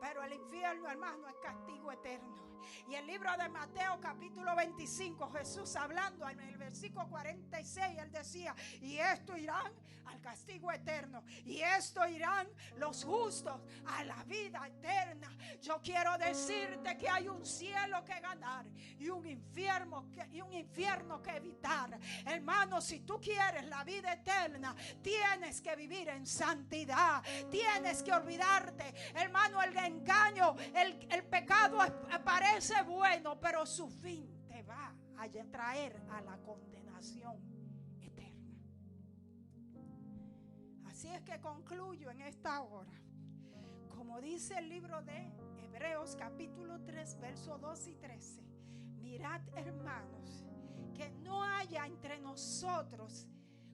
Pero el infierno, hermano, es castigo eterno. Y el libro de Mateo capítulo 25, Jesús hablando en el versículo 46, él decía: y esto irán al castigo eterno, y esto irán los justos a la vida eterna. Yo quiero decirte que hay un cielo que ganar y un infierno que evitar. Hermano, si tú quieres la vida eterna, tienes que vivir en santidad. Tienes que olvidarte, hermano, el engaño, el pecado parece bueno, pero su fin te va a traer a la condenación eterna. Así es que concluyo en esta hora. Como dice el libro de Hebreos capítulo 3, versos 2 y 13. Mirad, hermanos, que no haya entre nosotros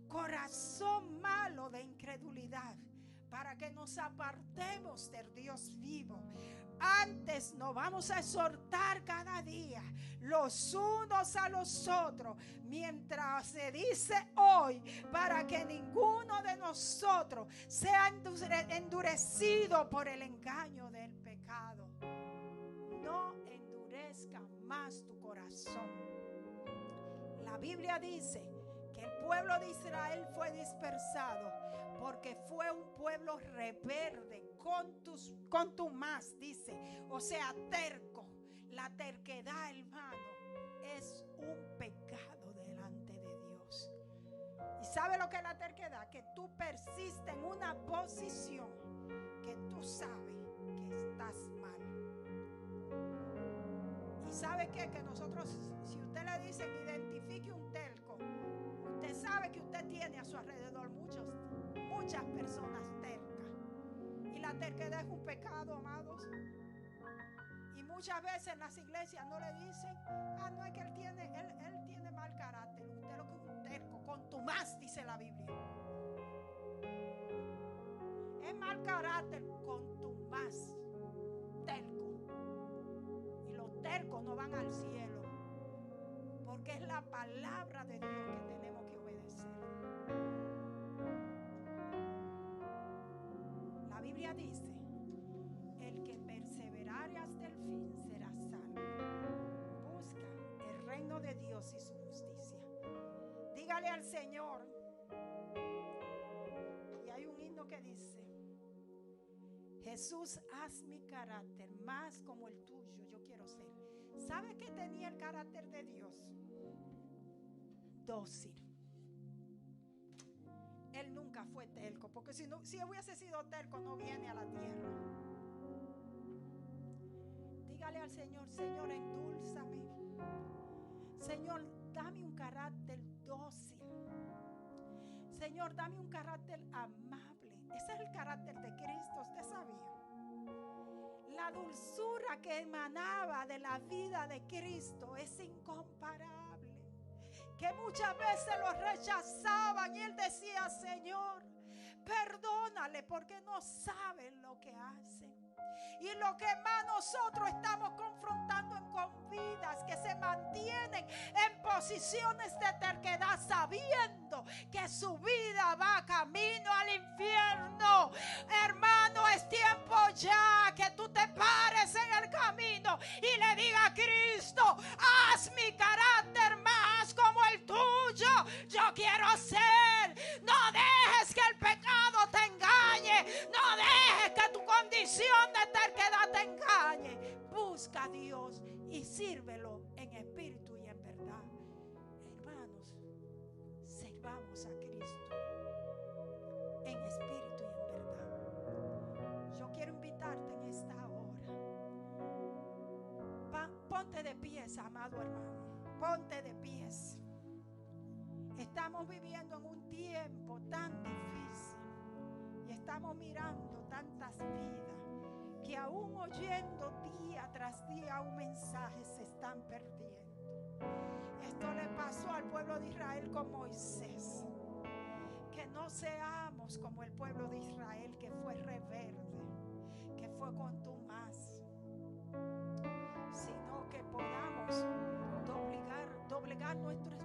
corazón malo de incredulidad, para que nos apartemos del Dios vivo. Antes nos vamos a exhortar cada día los unos a los otros, mientras se dice hoy, para que ninguno de nosotros sea endurecido por el engaño del pecado. No endurezca más tu corazón. La Biblia dice que el pueblo de Israel fue dispersado porque fue un pueblo rebelde, contumaz, dice, o sea, terco. La terquedad, hermano, es un pecado delante de Dios. ¿Sabe lo que es la terquedad? Que tú persistes en una posición que tú sabes que estás mal. ¿Y sabe qué? Que nosotros, si usted le dice que identifique un terco, usted sabe que usted tiene a su alrededor muchas personas tercas. Y la terquedad es un pecado, amados. Y muchas veces en las iglesias no le dicen, no es que él tiene mal carácter. Usted lo que es un terco, contumaz, dice la Biblia. Es mal carácter, contumaz, terco. Y los tercos no van al cielo, porque es la palabra de Dios que tenemos que obedecer. La Biblia dice, el que perseverare hasta el fin será salvo. Busca el reino de Dios y su justicia. Dígale al Señor. Y hay un himno que dice, Jesús, haz mi carácter más como el tuyo, yo quiero ser. ¿Sabe qué tenía el carácter de Dios? Dócil. Él nunca fue terco, porque si hubiese sido terco no viene a la tierra. Dígale al Señor, Señor, endúlzame. Señor, dame un carácter dócil. Señor, dame un carácter amable. Ese es el carácter de Cristo, ¿usted sabía? La dulzura que emanaba de la vida de Cristo es incomparable. Que muchas veces lo rechazaban y él decía, Señor, perdónale porque no saben lo que hacen. Y lo que más nosotros estamos confrontando con vidas que se mantienen en posiciones de terquedad, sabiendo que su vida va camino al infierno. Hermano, es tiempo ya que tú te pares en el camino y le digas a Cristo, haz mi carácter más como el tuyo. Yo quiero ser. No dejes que el pecado te engañe. No dejes que tu condición de terquedad te engañe. Busca a Dios y sírvelo en espíritu y en verdad. Hermanos, sirvamos a Cristo en espíritu y en verdad. Yo quiero invitarte en esta hora. Ponte de pies, amado hermano. Ponte de pies. Estamos viviendo en un tiempo tan difícil y estamos mirando tantas vidas que aún oyendo día tras día un mensaje se están perdiendo. Esto le pasó al pueblo de Israel con Moisés. Que no seamos como el pueblo de Israel, que fue rebelde, que fue contumaz, sino que podamos doblegar nuestro